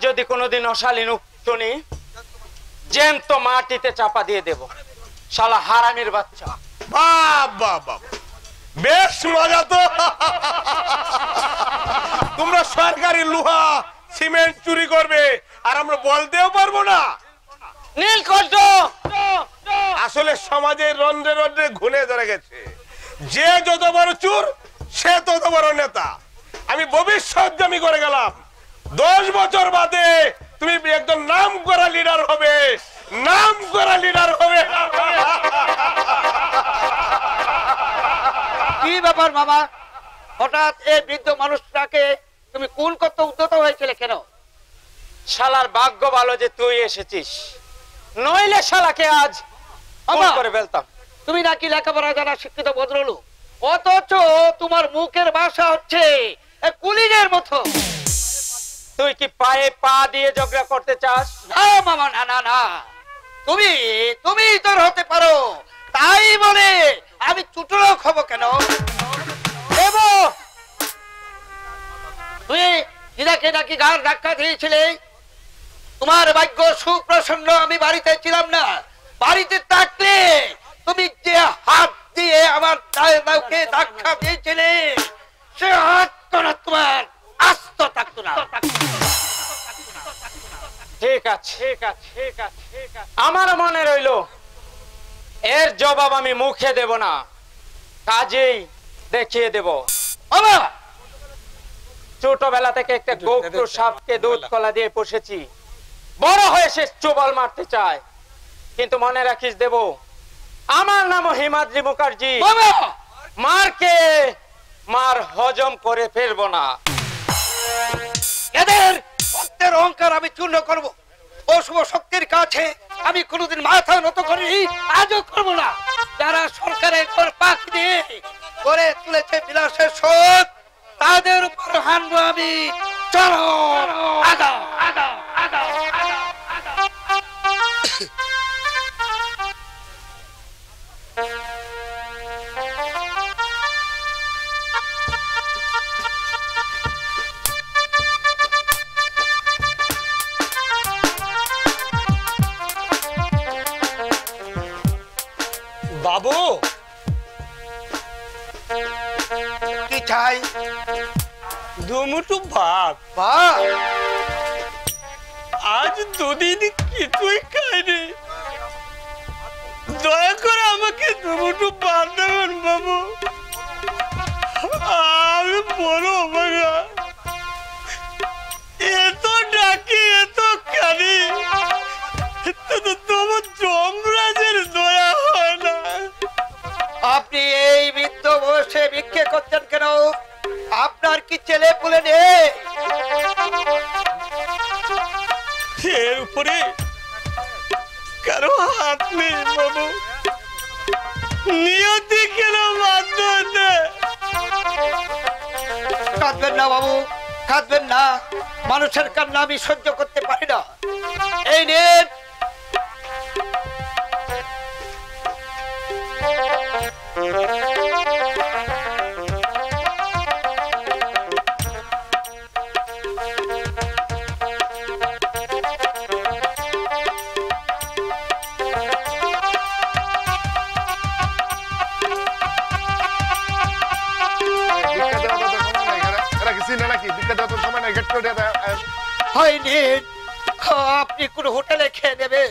যদি কোনোদিন অশালীন শুনি, জ্যান্ত মাটিতে চাপা দিয়ে দেব। শালা হারামির বাচ্চা। বাবা বাবা, বেশ মজা তো। তোমরা সরকারি লোহা সিমেন্ট চুরি করবে আর আমরা বলতেও পারবো না। নীলকণ্ঠ আসলে সমাজের রন্ধ্রে রন্ধ্রে ঘুরে ধরে গেছে, যে যত বড় চোর সে তত বড় নেতা। আমি ভবিষ্যৎগামী করে গেলাম, 10 বছর বাদে তুমি একজন নাম করা লিডার হবে, নাম করা লিডার হবে। কি ব্যাপার মামা, হঠাৎ এই বৃদ্ধ মানুষটাকে তুমি কোন করতে উদ্যত হয়েছিলে কেন? শালার ভাগ্য ভালো যে তুই এসেছিস, নইলে শালাকে আজ খুন করে ফেলতাম। তুমি নাকি লেখাপড়া জানা শিক্ষিত ভদ্রলোক, অথচ তোমার মুখের ভাষা হচ্ছে কুলিনের মতো। তুই কি পায়ে পা দিয়ে ঝগড়া করতে চাস? না মামা, না না না, তুমি তুমি তোর হতে পারো, তাই বলে আমি চুটলোক হব কেন? তুই দিদাকে নাকি গার ধাক্কা দিয়েছিলে, তোমার ভাগ্য সুপ্রসন্ন আমি বাড়িতে ছিলাম না। বাড়িতে থাকলে তুমি যে হাত দিয়ে আমার দাউকে ধাক্কা দিয়েছিলে, সে হাত করা তোমার আস্ত থাকতো না। ঠিক আছে ঠিক আছে ঠিক আছে ঠিক আছে, আমার মনে রইল। এর জবাব আমি মুখে দেব না, কাজেই দেখিয়ে দেব। বাবা, ছোটবেলা থেকে একটা গোপ্ত সাপকে দুধ কলা দিয়ে পুষেছি, বড় হয়ে সে চোবাল মারতে চায়। কিন্তু মনে রাখিস দেব, আমার নাম হিমাদ্রি মুখার্জি। মারকে মার হজম করে ফেলবো না। এদের ভক্তের অহংকার আমি চূর্ণ করবো। অশুভ শক্তির কাছে আমি কোনোদিন মাথা নত করিনি, আজও করবো না। যারা সরকারের উপর পাখি দিয়ে করে তুলেছে বিলাসের শোধ, তাদের উপর হানবো আমি। চলো আগাও আগাও আগাও আগাও আগাও। বাবু কি চাই? দুমুঠো ভাত। ভাত? আজ দুদিন কিছুই খাইনি, দয়া করে আমাকে দুমুঠো ভাত দেবেন বাবু। আমি বড় অভাগা, এত ডাকি এত কাঁদি, তোমার যমরাজের দয়া হয় না। আপনি এই বৃদ্ধ বয়সে ভিক্ষে করছেন কেন? আপনার কি ছেলে পুলে নেই? এর উপরে কারো হাত নেই বাবু, নিয়তি কেন বাধ্য হতে। কাঁদবেন না বাবু, কাঁদবেন না। মানুষের কান্না আমি সহ্য করতে পারি না। এই নেন। আপনি কোন হোটেলে খেয়ে নেবেন?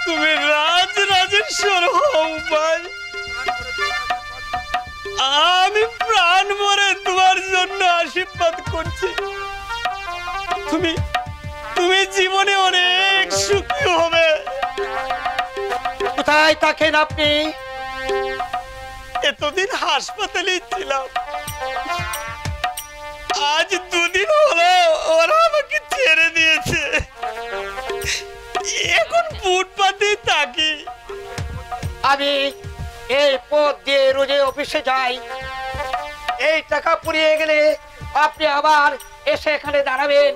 তুমি রাজরাজেশ্বর হও ভাই, আমি প্রাণ ভরে তোমার জন্য আশীর্বাদ করছি। তুমি তুমি জীবনে অনেক সুখী হবে। কোথায় থাকেন আপনি? এতদিন হাসপাতালে ছিলাম, আজ দুদিন হলো ওরা আমাকে ছেড়ে দিয়েছে। এখন ফুটপাতে থাকি। আমি এই পথ দিয়ে রোজে অফিসে যাই। এই টাকা পুড়িয়ে গেলে আপনি আবার এসে এখানে দাঁড়াবেন।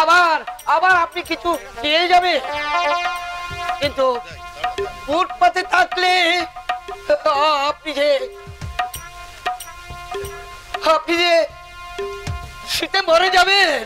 আবার আবার আপনি কিছু নিয়ে যাবে, কিন্তু ফুটপাতে থাকলে আপনি যে শীতে মরে যাবেন।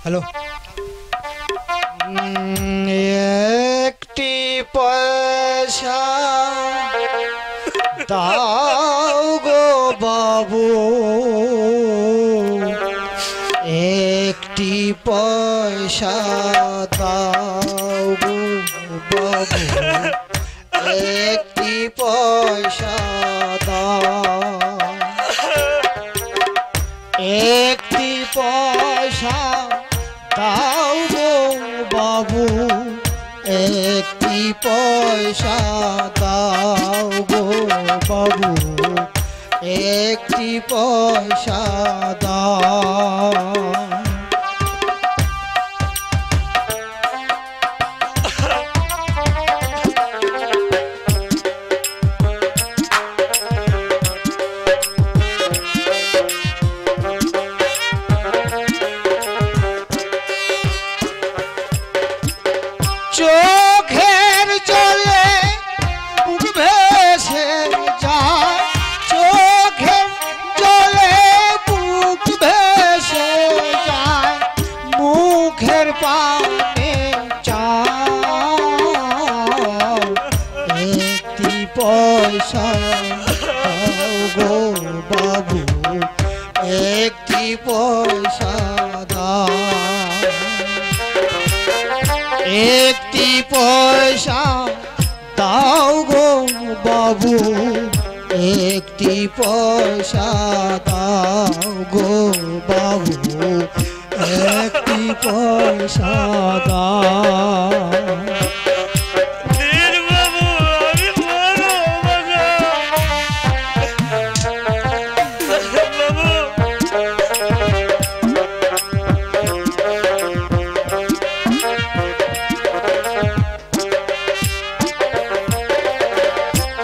হ্যালো, একটি পয়সা দাও গো বাবু, একটি পয়সা দাও গো বাবু, একটি পয়সা দাও, একটি পয়সা দাও গো বাবু, একটি পয়সা দাও গো বাবু, একটি পয়সা দাও। চোখের জলে বুক ভেসে যায়, চোখের জলে বুক ভেসে যায়, মুখের পানে চাও, একটি পয়সা দাও গো বাবু, একটি পয়সা দাও, একটি পয়সা দাও গো বাবু, একটি পয়সা দাও গো বাবু, একটি পয়সা দাও।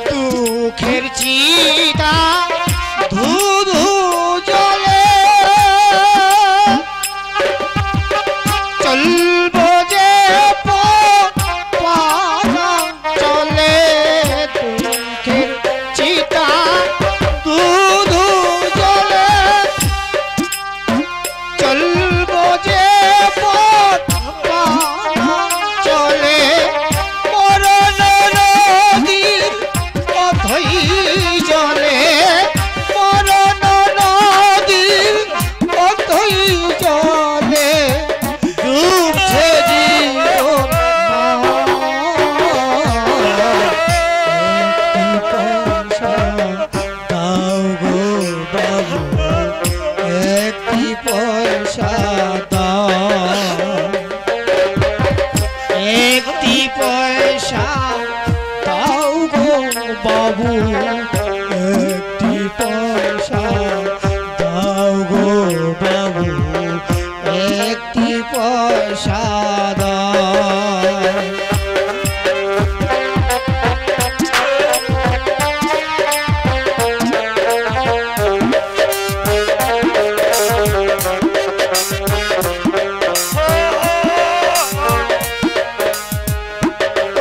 দুঃখের চিতা ধু ধু জলে চলবো যে পানা চলে, দুঃখের চিতা ধু ধু জলে চলবো যে পানা চলে, মরণ নদীর পথই জলে, মরণ নদীর পথই জলে, ডুবছে জীবন একটি পয়সা দাও, একটি পয়সা দাও গো বাবু, একটি পয়সা দাও গো বাবু, একটি পয়সা দাও।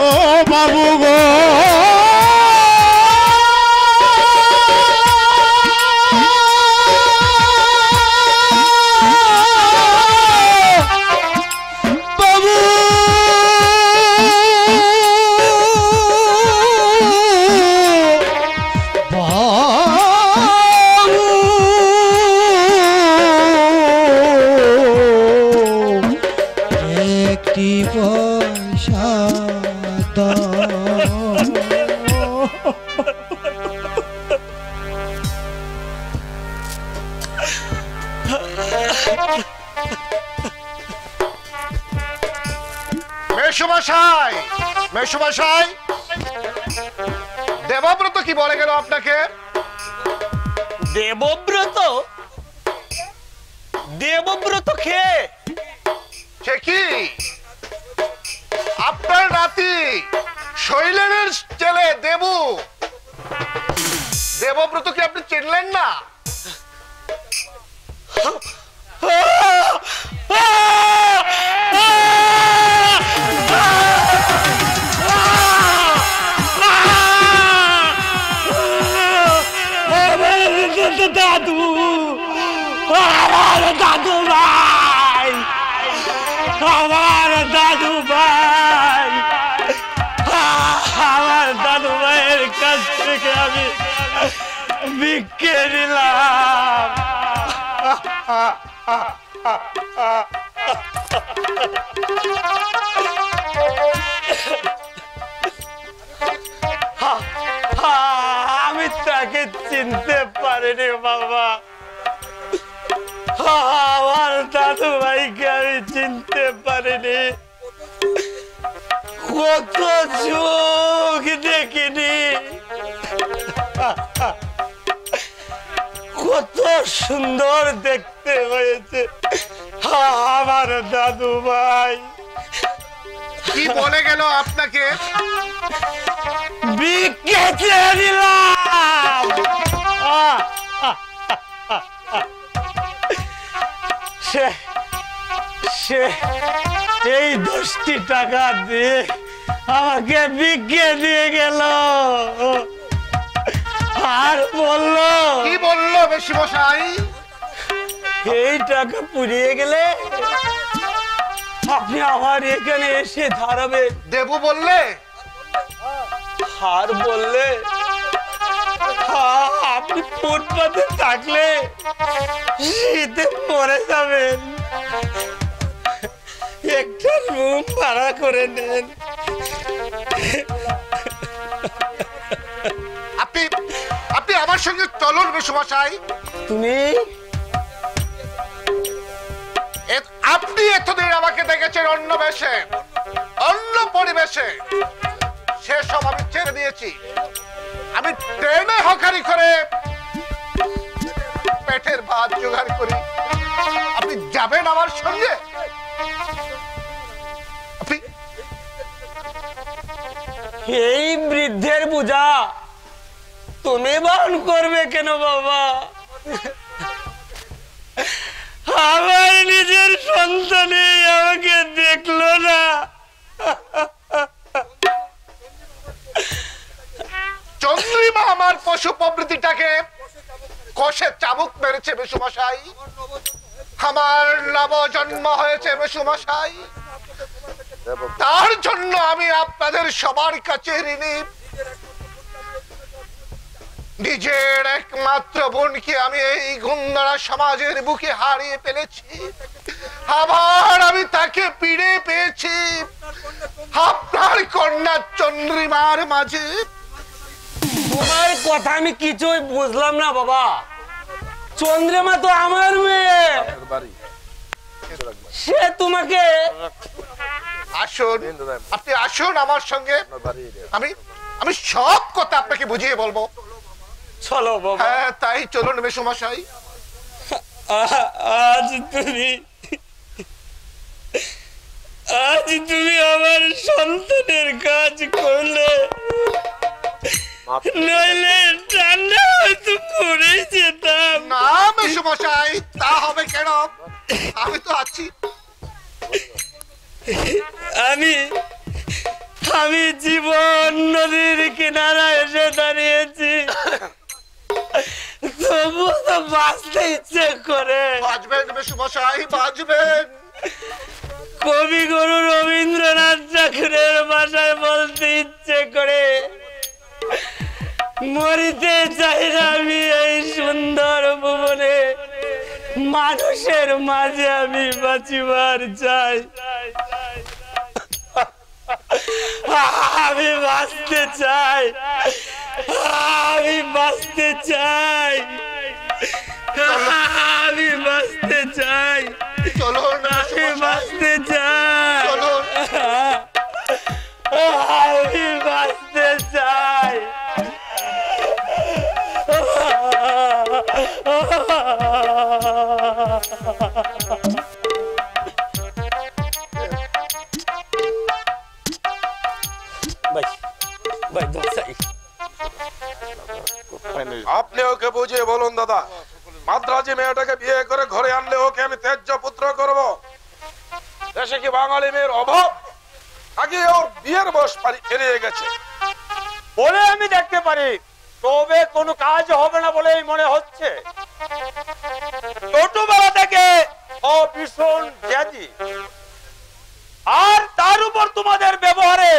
ও বাবু গো একটি পয়সা দাও। মেসোমশাই, মেসোমশাই, দেবব্রত কি বলে গেল আপনাকে? দেবব্রত? দেবব্রত কে? সে কি আপনার নাতি শৈলেনের ছেলে দেবু। দেবব্রত কি আপনি চিনলেন না? দাদু, আমার দাদু ভাই, আমার দাদু ভাই, আমার দাদু ভাইয়ের কাছ থেকে আমি ভিক্ষে নিলাম। আমি তাকে চিনতে পারিনি বাবা, আমার দাদু ভাইকে আমি চিনতে পারিনি। কত চোখ দেখিনি, কত সুন্দর দেখতে হয়েছে আমার দাদু ভাই। কি বলে গেল আপনাকে? ভিক্ষে চেয়ে নিলাম। সে এই 10টি টাকা দিয়ে আমাকে ভিক্ষে দিয়ে গেল আর বলল, কি বললো মেসোমশাই? এই টাকা পুড়িয়ে গেলে আপনি আমার এখানে এসে দাঁড়াবেন। দেবু বললে? আর বললে আপনি ফুটপাতে থাকলে শীতে মরে যাবেন, একটা রুম ভাড়া করে নেন। আপনি আপনি আমার সঙ্গে চলুন মেসোমশাই। তুমি আপনি এতদিন আমাকে দেখেছেন অন্য বেশে, অন্য পরিবেশে, সেসব আমি ছেড়ে দিয়েছি। আমি ট্রেনে হকারি করে পেটের ভাত জোগাড় করি। আপনি যাবেন আমার সঙ্গে? আপনি এই বৃদ্ধের বোঝা তুমি বহন করবে কেন বাবা? আমার নিজের সন্তানে আমাকে দেখলো না। চন্দ্রিমা আমার পশু প্রবৃত্তিটাকে কষে চাবুক মেরেছে মেসোমশাই। আমার নব জন্ম হয়েছে মেসোমশাই, তার জন্য আমি আপনাদের সবার কাছে ঋণী। নিজের একমাত্র বোনকে আমি এই গুন্ডারা সমাজের বুকে হারিয়ে ফেলেছি, আবার আমি তাকে ফিরে পেয়েছি আপনার কন্যা চন্দ্রিমার মাঝে। তোমার কথা আমি কিছুই বুঝলাম না বাবা। চন্দ্রিমা তো আমার মেয়ে, সে তোমাকে। আসুন, আপনি আসুন আমার সঙ্গে, আমি সব কথা আপনাকে বুঝিয়ে বলবো। চলো বাবা। হ্যাঁ তাই চলুন মেসোমশাই। আজ তুমি আমার সন্তানের কাজ করলে, নইলে ঠান্ডা হয়তো পড়ে যেতাম। না মেসোমশাই, তা হবে কেন? আমি তো আছি। আমি জীবন নদীর কিনারায় এসে দাঁড়িয়েছি, তবু তো বাঁচতে ইচ্ছে করে। বাঁচবেন মেসোমশাই, বাঁচবেন। কবিগুরু রবীন্দ্রনাথ ঠাকুরের ভাষায় বলতে ইচ্ছে করে, মরিতে চাই না আমি এই সুন্দর ভুবনে, মানুষের মাঝে আমি বাঁচিবার চাই। আমি বাঁচতে চাই, আমি বাঁচতে চাই, আমি বাঁচতে চাই, চলুন আমি বাঁচতে চাই, চলুন। আমি বাঁচতে চাই। আপনি ওকে বুঝিয়ে বলুন দাদা, মাদ্রাজি মেয়েটাকে বিয়ে করে ঘরে আনলে ওকে আমি তেজ্য পুত্র করব। দেশে কি বাঙালি মেয়ের অভাব, আগে ওর বিয়ের বয়স পেরিয়ে গেছে। বলে আমি দেখতে পারি, তবে কোনো কাজ হবে না বলেই মনে হচ্ছে। ছোটবেলা থেকে ও ভীষণ জেদি, আর তার উপর তোমাদের ব্যবহারে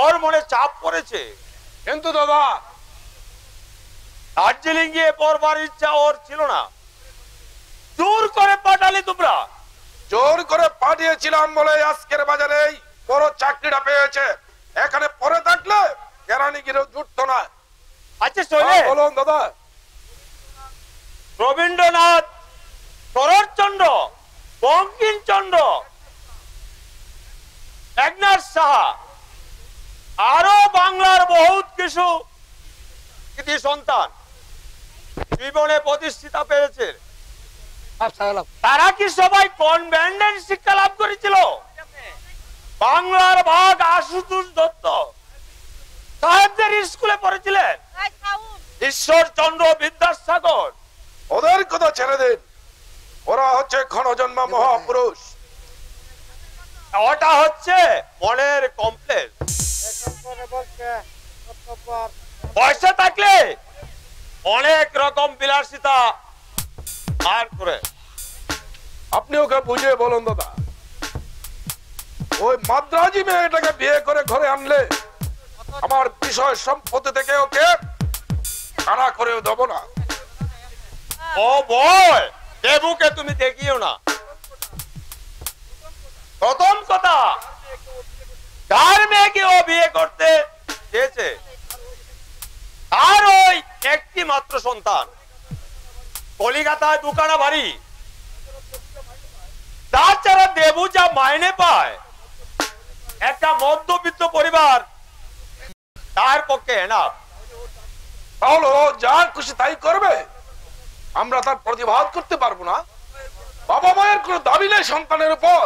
ওর মনে চাপ পড়েছে। কিন্তু দাদা, দার্জিলিং গিয়ে পড়বার ইচ্ছা ওর ছিল না, জোর করে পাঠালে তোমরা। জোর করে পাঠিয়েছিলাম বলে আজকের বাজারে এই বড় চাকরিটা পেয়েছে। এখানে পরে থাকলে কেরানিগিরিও জুটতো না। আচ্ছা চলে বলুন দাদা। রবীন্দ্রনাথ, শরৎচন্দ্র, বঙ্কিমচন্দ্র, একনাথ সাহা, আরো বাংলার বহুত কিছু কৃতি সন্তান জীবনে প্রতিষ্ঠিতা পেয়েছে। তারা কি সবাই কনভেন্টের শিক্ষা লাভ করেছিল? বাংলার ভাগ আশুতোষ দত্ত সাহেবদের স্কুলে পড়েছিলেন, ঈশ্বরচন্দ্র বিদ্যাসাগর। ওদের কথা ছেড়ে দিন, ওরা হচ্ছে ক্ষণজন্মা মহাপুরুষ। ওটা হচ্ছে মনের কমপ্লেক্স। পয়সা থাকলে অনেক রকম বিলাসিতা আর করে। আপনি ওকে বুঝিয়ে বলুন দাদা, ওই মাদ্রাজি মেয়েটাকে বিয়ে করে ঘরে আনলে আমার বিষয় সম্পত্তি থেকে ওকে কানা করেও দেবো না। ও বল, দেবুকে তুমি দেখিও না। প্রথম কথা, কার মেয়েকে ও বিয়ে করতে চেয়েছে, আর ওই একটি মাত্র সন্তান, কলিকাতায় দুখানা বাড়ি, তাছাড়া দেবু যা মাইনে পায় একটা মধ্যবিত্ত পরিবার তার পক্ষে এনাফ। তাহলে ও যা খুশি তাই করবে, আমরা তার প্রতিবাদ করতে পারবো না। বাবা মায়ের কোনো দাবি নেই সন্তানের উপর।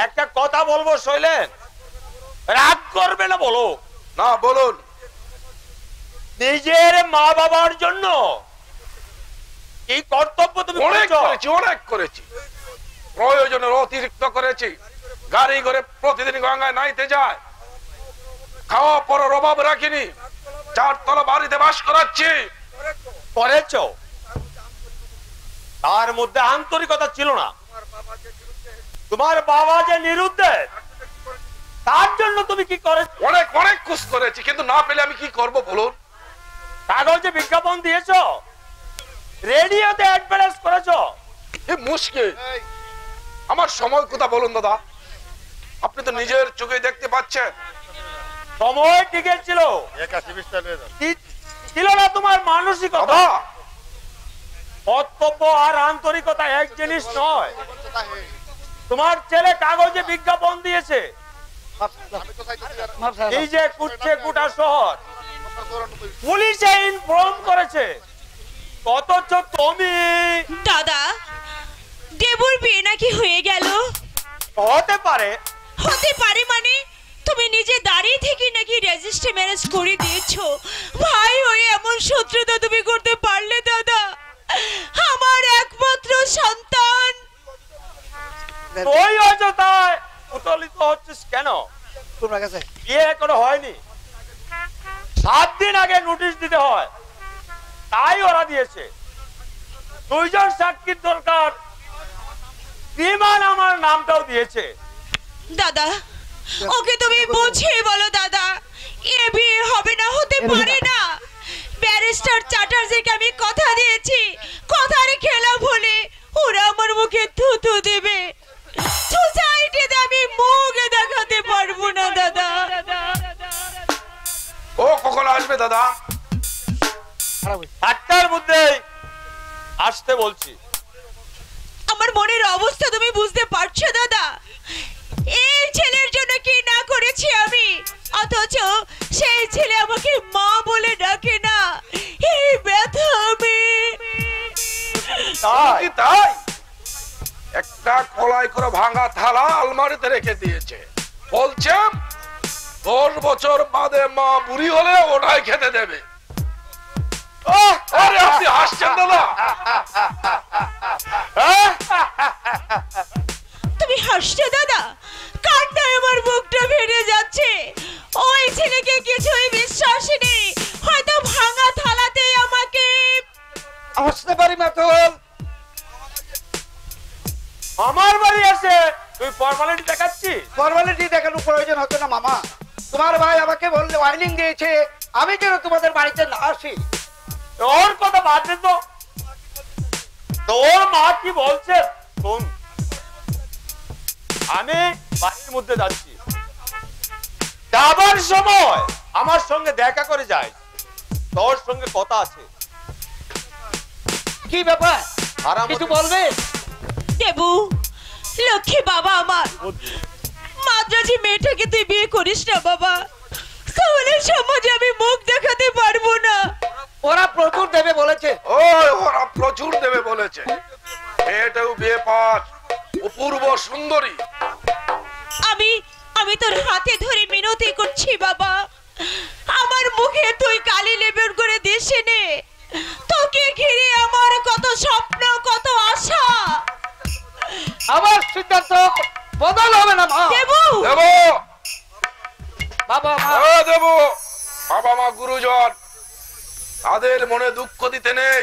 একটা কথা বলবো শৈলেন, রাগ করবে না বলো। না বলুন। নিজের মা বাবার জন্য এই কর্তব্য তুমি অনেক করেছো। করেছি, অনেক করেছি, প্রয়োজনের অতিরিক্ত করেছি। গাড়ি করে প্রতিদিন গঙ্গায় নাইতে যায়, খাওয়া পড়ার অভাব রাখিনি, 4 তলা বাড়িতে বাস করাচ্ছি। করেছো, তার মধ্যে আন্তরিকতা ছিল না। তোমার বাবা যে নিরুদ্দেশ, তার জন্য তুমি কি করেছো? অনেক অনেক খুশ করেছি, কিন্তু না পেলে আমি কি করব বলুন। কাগজে বিজ্ঞাপন দিয়েছো, রেডিওতে অ্যাডভার্টাইজ করেছো। মুশকিল, আমার সময় কোথা বলুন দাদা? আপনি তো নিজের চোখে দেখতে পাচ্ছেন। সময় ঠিক ছিল, ছিল না তোমার মানসিকতা। কর্তব্য আর আন্তরিকতা এক জিনিস নয়। তোমার ছেলে কাগজে বিজ্ঞাপন দিয়েছে, এই যে কুচ্ছে কুটা শহর, পুলিশে ইনফর্ম করেছে, অথচ তুমি। দাদা, দেবুর বিয়ে নাকি হয়ে গেল? হতে পারে। হতে পারে মানে তুমি নিজে দাঁড়িয়ে থেকে নাকি রেজিস্ট্রি ম্যারেজ করে দিয়েছো? ভাই হয়ে এমন শত্রুতা তুমি করতে পারলে দাদা? আমার একমাত্র সন্তান। তুই অযথায় উত্তেজিত হচ্ছিস কেন? তোমার কাছে বিয়ে এখনো হয়নি, 7 দিন আগে নোটিশ দিতে হয়, তাই ওরা দিয়েছে। 2 জন সাক্ষীর দরকার, বিমান আমার নামটাও দিয়েছে। দাদা, ওকে তুমি বুঝিয়ে বলো দাদা, এ বিয়ে হবে না, হতে পারে না। ব্যারিস্টার চ্যাটার্জিকে আমি কথা দিয়েছি, কথার খেলাফ হলে ওরা আমার মুখে থুতু দেবে, সোসাইটিতে আমি মুখ দেখাতে আসবে দাদা? 8টার মধ্যে আসতে বলছি। আমার মনের অবস্থা তুমি বুঝতে পারছো দাদা? এই ছেলের জন্য কি না করেছি আমি, অথচ সেই ছেলে আমাকে মা বলে ডাকে না। এই ব্যথা আমি। কি তাই? একটা কলাই করে ভাঙা থালা আলমারিতে রেখে দিয়েছে, বলছে 10 বছর বাদে মা বুড়ি হলে ওটাই খেতে দেবে। আরে আপনি হাসছেন দাদা? তুমি হাসছো দাদা? কান্নায় আমার বুকটা ভেঙে যাচ্ছে। ওই ছেলেকে কিছুই বিশ্বাস নেই, হয়তো ভাঙা থালাতেই আমাকে। আসতে পারি মাতল? আমার বাড়ি আছে, তুই ফর্মালিটি দেখাচ্ছিস? ফর্মালিটি দেখানোর প্রয়োজন হতো না মামা। তোমার ভাই আমাকে বললে ওয়ার্নিং দিয়েছে আমি যেন তোমাদের বাড়িতে না আসি। ওর কথা বাদ দে তো, তোর মা কি বলছে শোন। আমি বাড়ির মধ্যে যাচ্ছি, যাবার সময় আমার সঙ্গে দেখা করে যাই, তোর সঙ্গে কথা আছে। কি ব্যাপার, আরাম কিছু বলবে? দেবু, লক্ষ্মী বাবা আমার, মাদ্রাজি মেয়েটাকে তুই বিয়ে করিস না বাবা, তাহলে সমাজে আমি মুখ দেখাতে পারবো না। ওরা প্রচুর দেবে বলেছে। ওরা প্রচুর দেবে বলেছে। মেয়েটাও বিয়ে পাস, অপূর্ব সুন্দরী। আমি তোর হাতে ধরে মিনতি করছি বাবা, আমার মুখে তুই কালি লেবেন করে দিস নে। তোকে ঘিরে আমার কত স্বপ্ন, কত আশা। আমার সিদ্ধান্ত বদল হবে না মা। দেবু, দেবো বাবা মা, দেবো, বাবা মা গুরুজন, তাদের মনে দুঃখ দিতে নেই।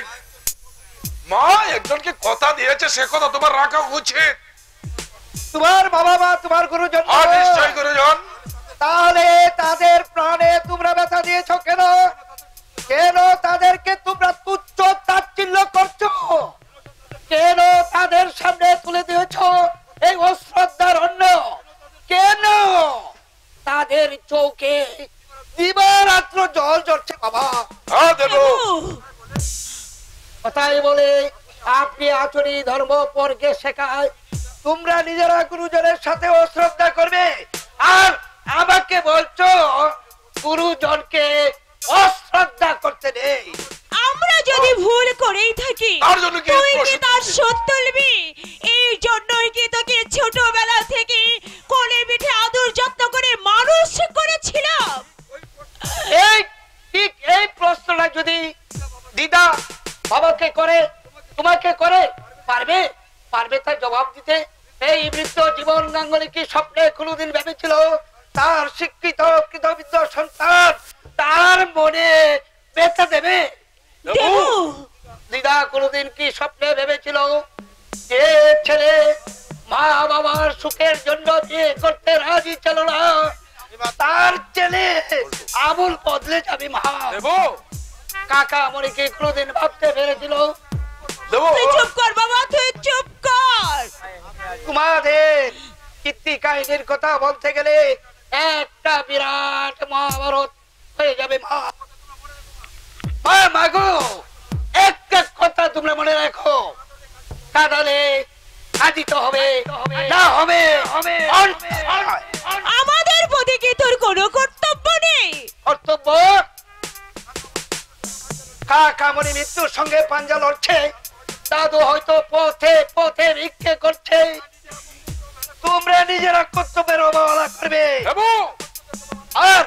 মা একজনকে কথা দিয়েছে, সে কথা তোমার রাখা উচিত। তোমার বাবা মা তোমার গুরুজন। নিশ্চয় গুরুজন। তাহলে তাদের প্রাণে তোমরা ব্যথা দিয়েছো কেন? কেন তাদেরকে তোমরা তুচ্ছ তাচ্ছিল্য করছো? কেন তাদের সামনে তুলে দিয়েছো এই অশ্রদ্ধার অন্ন? কেন তাদের চোখে দিবারাত্র জল ঝরছে বাবা? দেবো, কথাই বলে আপনি আচরণ ধর্ম পরকে শেখায়, তোমরা নিজেরা গুরুজনের সাথে অশ্রদ্ধা করবে, আর আমাকে বলছো গুরুজনকে অশ্রদ্ধা করতে নেই। আমরা যদি ভুল করেই থাকি তার জন্য কি তুই কি প্রশ্ন তার করছিস? শোধ তুলবি? এই জন্যই কি তোকে ছোটবেলা থেকে কোলে পিঠে আদর যত্ন করে মানুষ করেছিলাম। এই ঠিক এই প্রশ্নটা যদি দিদা বাবাকে করে, তোমাকে করে, পারবে তার জবাব দিতে? এই মৃত জীবন গাঙ্গুলি কি স্বপ্নে কোনোদিন ভেবেছিল তার শিক্ষিত কৃতবিদ্য সন্তান তার মনে ব্যথা দেবে? দেবু, দিদা কোনোদিন কি স্বপ্নে ভেবেছিল যে ছেলে মা বাবার সুখের জন্য বিয়ে করতে রাজি ছিল না, তার ছেলে আমূল বদলে যাবে? মা দেবো, কাকা মনিকে কোনোদিন ভাবতে পেরেছিল? দেবো, তুই চুপ কর বাবা, তুই চুপ কর। তোমাদের কীর্তি কাহিনীর কথা বলতে গেলে একটা বিরাট মহাভারত হয়ে যাবে। মা মাগো, একটা কথা তোমরা মনে রাখো, কাঁদালে কাঁদিতে হবে, না হবে আমাদের প্রতি কি তোর কোনো কর্তব্য নেই? কর্তব্য? কাকামণি মৃত্যুর সঙ্গে পাঞ্জা লড়ছে, দাদু হয়তো পথে পথে ভিক্ষে করছে, তোমরা নিজেরা কর্তব্যের অবহেলা করবে দেবো, আর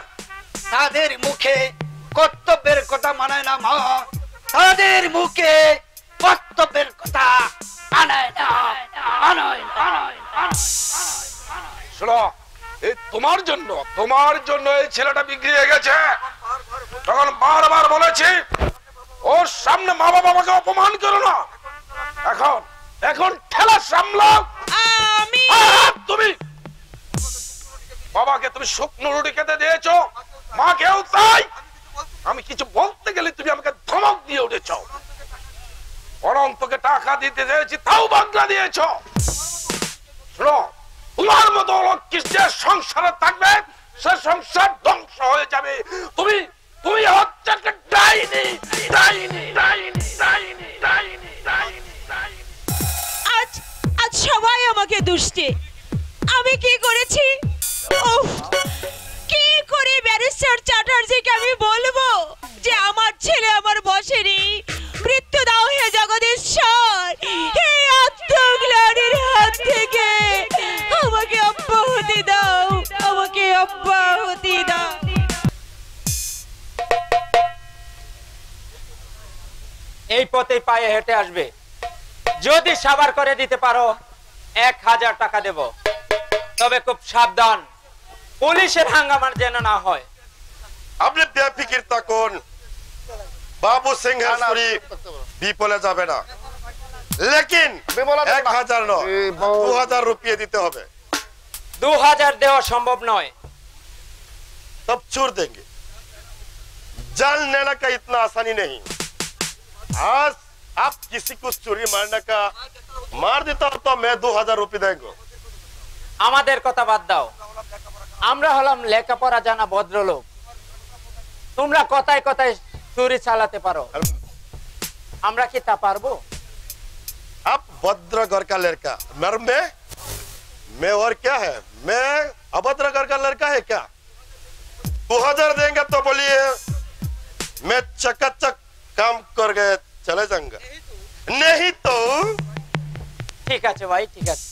তাদের মুখে কর্তব্যের কথা মানায় না। মা তাদের মুখে কর্তব্যের কথা আনায় না, আনায় না। শোনো, এই তোমার জন্য এই ছেলেটা বিক্রি হয়ে গেছে। তখন বারবার বলেছি ওর সামনে মা বাবাকে অপমান করো না। এখন ঠেলা সামলাও। তুমি বাবাকে তুমি শুকনো রুটি খেতে দিয়েছো, মাকেও তাই। আমি কিছু বলতে গেলে তুমি আমাকে ধমক দিয়ে উঠেছ। অনন্তকে টাকা দিতে দিয়েছি, তাও বাগলা দিয়েছ। শোনো, তোমার মতো অলক্ষিস যে সংসারে থাকবে সে সংসার ধ্বংস হয়ে যাবে। তুমি তুমি হচ্ছে একটা ডাইনি ডাইনি ডাইনি ডাইনি ডাইনি ডাইনি ডাইনি। আজ আজ সবাই আমাকে দুষ্টে। আমি কি করেছি? উফ, কি করে ব্যারিস্টার চ্যাটার্জিকে আমি বলবো যে আমার ছেলে আমার বসেনি? মৃত্যু দাও হে জগদীশ্বর, এই আত্মগ্লানির হাত থেকে আমাকে অব্যাহতি দাও, আমাকে অব্যাহতি দাও। এই পথে পায়ে হেঁটে আসবে। যদি সাবার করে দিতে পারো 1000 টাকা দেব। তবে খুব সাবধান, পুলিশের হাঙ্গামার যেন না হয়। আপনি বেফিকির থাকুন, বাবু সিংহের স্ত্রী বিপলে যাবে না। লেকিন 1000 নয়, 2000 रुपये দিতে হবে। 2000 দেওয়া সম্ভব নয়। तब छोड़ देंगे। जान लेना का इतना आसानी नहीं। आज आप किसी को चोरी मारने का मार देता तो मैं 2000 रुपये देंगे। আমাদের কথা বাদ দাও, আমরা হলাম লেখাপড়া জানা ভদ্রলোক। তোমরা কথায় কথায় চুরি চালাতে পারো, আমরা কি তা পারবো? आप भद्र घर का लड़का, मर मैं और क्या है? मैं अभद्र घर का लड़का है क्या? 2000 देंगे तो बोलिए मैं चकाचक काम कर गए चले जाऊंगा, नहीं तो ঠিক আছে ভাই, ঠিক আছে,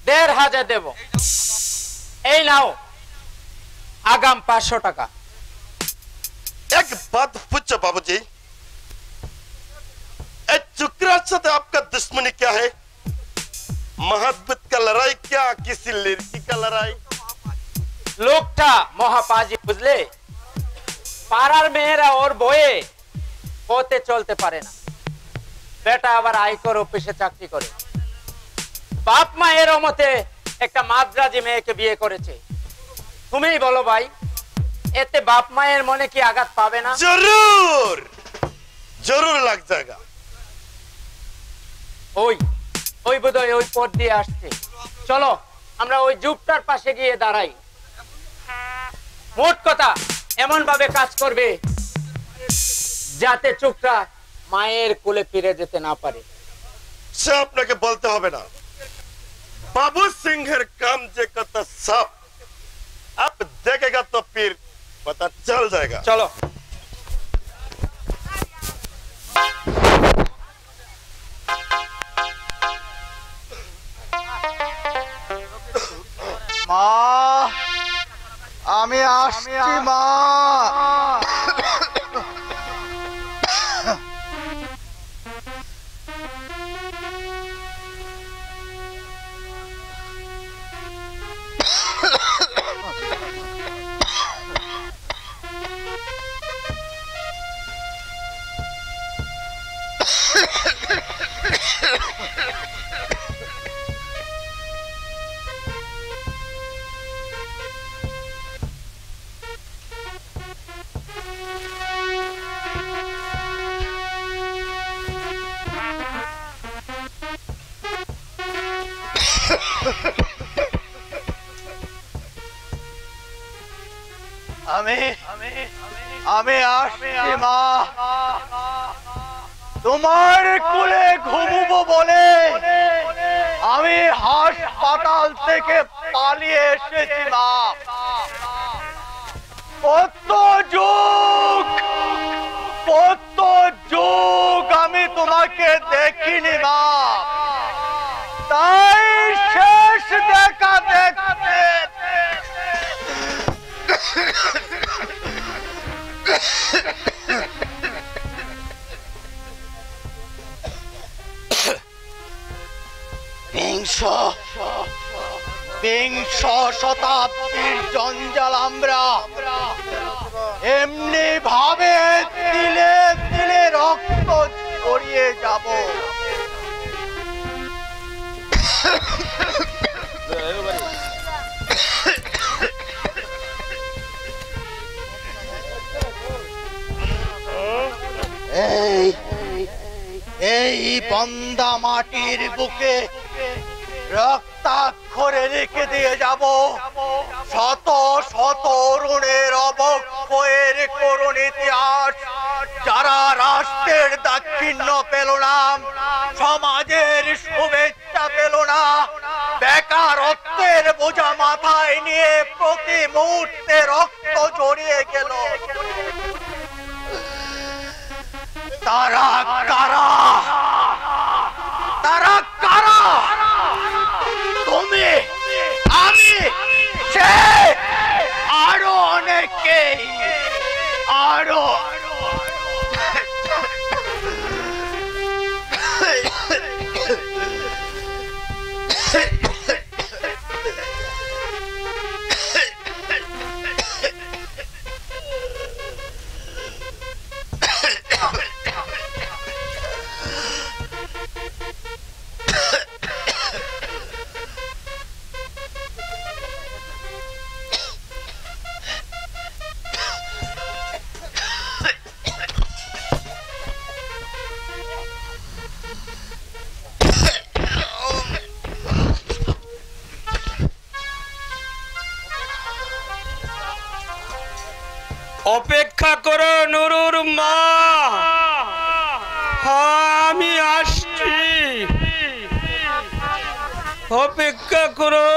1500 দেব। এই নাও আগাম 500 টাকা। एक बात पूछो बाबूजी, जुकराज से आपका दुश्मनी क्या है? मोहब्बत का लड़ाई क्या, किसी लड़की का लड़ाई? লোকটা মহাপাজি, বুঝলে? পাড়ার মেয়েরা ওর বয়ে পথে চলতে পারে না। বেটা আবার আয়কর অফিসে চাকরি করে। বাপ মায়ের মতে একটা মাদ্রাজি মেয়েকে বিয়ে করেছে। তুমিই বলো ভাই, এতে বাপ মায়ের মনে কি আঘাত পাবে না? जरूर जरूर लग जाएगा। ওই ওই বোধহয় ওই পথ দিয়ে আসছে। চলো আমরা ওই জুপটার পাশে গিয়ে দাঁড়াই। মোট কথা এমন ভাবে কাজ করবে যাতে চোখটা মায়ের কোলে ফিরে যেতে না পারে। সে আপনাকে বলতে হবে না, बाबू सिंहेर काम जे करता सब आप देखेगा तो फिर पता चल जाएगा। চলো। মা, আমি আসছি মা। আমি আসছি মা। তোমার কোলে ঘুমবো বলে আমি হাসপাতাল থেকে পালিয়ে এসেছি মা। কত যুগ আমি তোমাকে দেখিনি মা, তাই শেষ দেখা দেখতে বিংশ শতাব্দীর জঞ্জাল আমরা এমনি ভাবে দিলে দিলে রক্ত ছড়িয়ে যাব। এই বন্দা মাটির বুকে রক্তাক্ষ অক্ষরে লিখে দিয়ে যাব শত শত রুণের অবক্ষয়ের করুণ ইতিহাস। যারা রাষ্ট্রের দাক্ষিণ্য পেল না, সমাজের শুভেচ্ছা পেল না, বেকারত্বের বোঝা মাথায় নিয়ে প্রতি মুহূর্তে রক্ত জড়িয়ে গেল, তারা কারা? তারা কারা? তুমি, আমি, সে, আরো অনেকেই, আরো অপেক্ষা করো নুরুর মা, আমি আসছি, অপেক্ষা করো।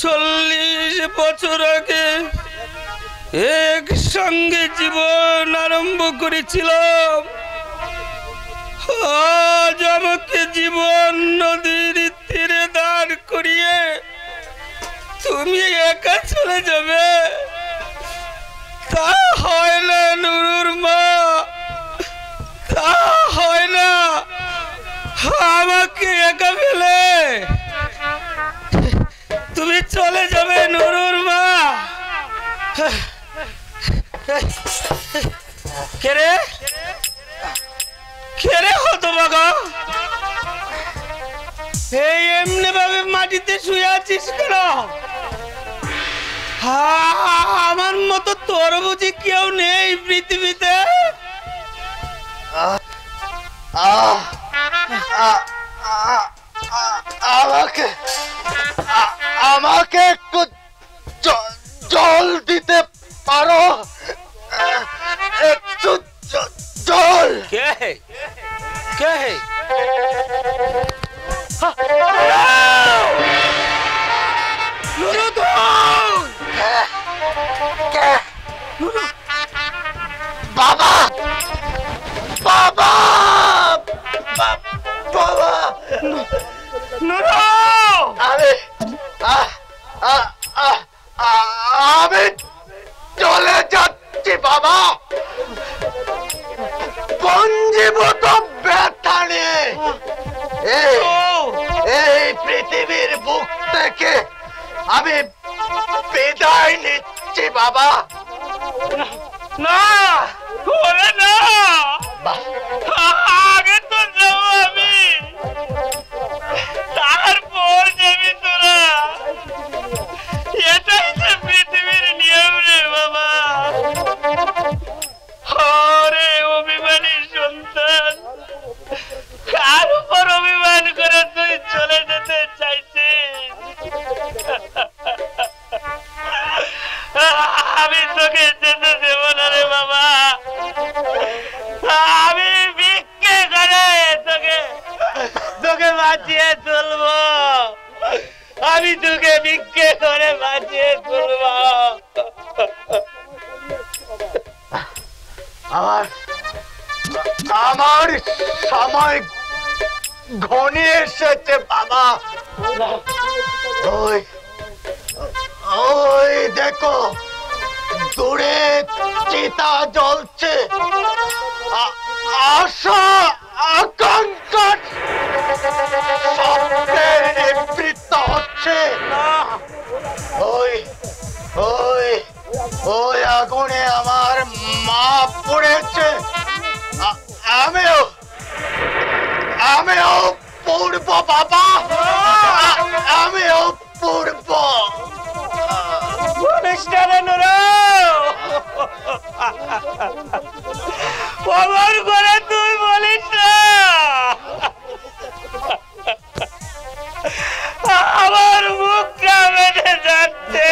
40 বছর আগে একসঙ্গে জীবন আরম্ভ করেছিলাম, আজ আমাকে জীবন নদীর তীরে দাঁড় করিয়ে তুমি একা চলে যাবে? তা হয় না নুরুর মা, তা হয় না। আমাকে একা ফেলে তুমি চলে যাবে নুরুর মা? কেরে কেরে হতো বাবা, এই এমনি ভাবে মাটিতে শুয়ে আছিস কেন? আমার মতো তোর বুঝি কেউ নেই পৃথিবীতে? আমাকে একটু জল দিতে পারো? একটু জল। কে কে বাবা, বাবা, বাবা, আমি চলে যাচ্ছি বাবা, পঞ্জীভূত ব্যথা নিয়ে এই পৃথিবীর বুক থেকে আমি বিদায় নিচ্ছি বাবা। না ওরে না, আগে তো যাবো আমি, তারপর যাবি তোরা। এটাই তো পৃথিবীর নিয়ম রে বাবা। ওরে অভিমানী সন্তান, কার উপর অভিমান করে তুই চলে যেতে চাইছিস? আমি তোকে যেতে দেব না রে বাবা, আমি ভিক্ষে করে তোকে বাঁচিয়ে তুলবো, আমি তোকে ভিক্ষে করে বাঁচিয়ে তুলবো। আমার সময় ঘনিয়ে এসেছে বাবা। ওই ওই দেখো দূরে চিতা জ্বলছে, আশা আকাঙ্ক্ষা স্বপ্নের নিবৃত্ত হচ্ছে। ওই ওই ওই আগুনে আমার মা পড়েছে, আমিও পড়ব বাবা, আমিও পড়ব। অমর করে তুই বলিস না, আমার মুখটা বেঁধে যাচ্ছে।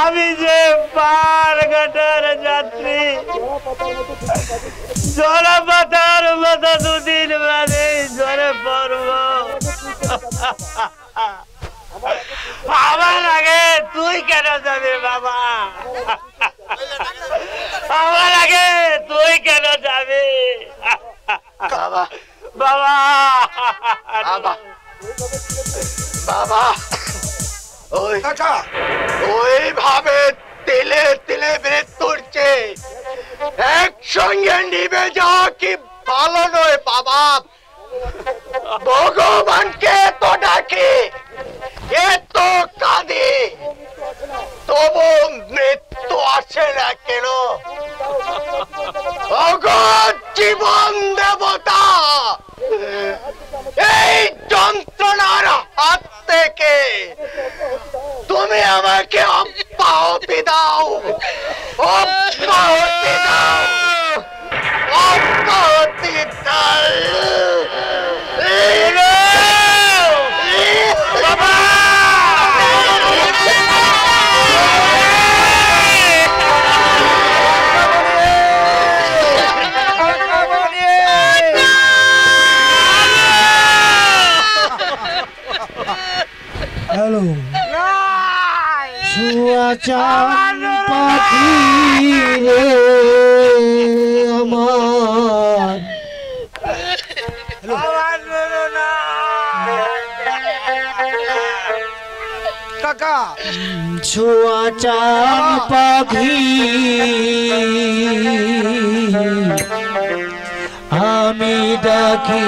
আমি যে পারঘাটার যাত্রী, জোরে পাতার মতো দুদিন বাদে জোরে পড়ব। আমার আগে তুই কেন যাবি বাবা? আমার আগে তুই কেন যাবি বাবা? বাবা বাবা বাবা ওই কাকা ওইভাবে তিলে তিলে মৃত্যুর চেয়ে একসঙ্গে নিভে যাওয়া কি ভালো নয় বাবা? ভগবানকে তো ডাকি, এত কাঁদি, তবু মৃত্যু আসে না কেন? জীবন দেবতা, এই যন্ত্রণার হাত থেকে তুমি আমাকে অব্যাহতি দাও, অব্যাহতি দাও, অব্যাহতি দাও। বাবা হ্যালো সুয়াচান পাখি রে আমার কাকা সুয়াচান পাখি আমি ডাকি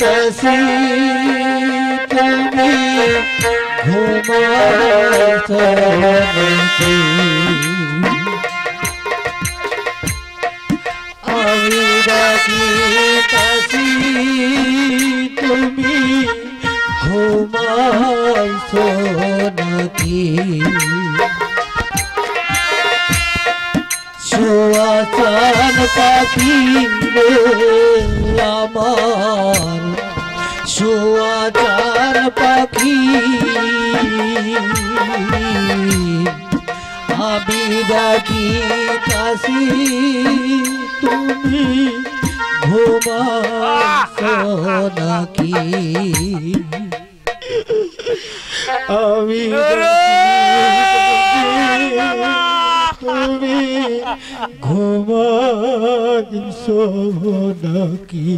তেসি তুমি ঘুমাতে নাকি? আমি ডাকি তেসি তুমি ঘুমাইছো নাকি? সুয়াচান পাখি রে আমার, সুয়াচান পাখি আমি ডাকি কাশি তুমি ঘুমাইছো নাকি? আমি তুমি ঘুমাইছো নাকি?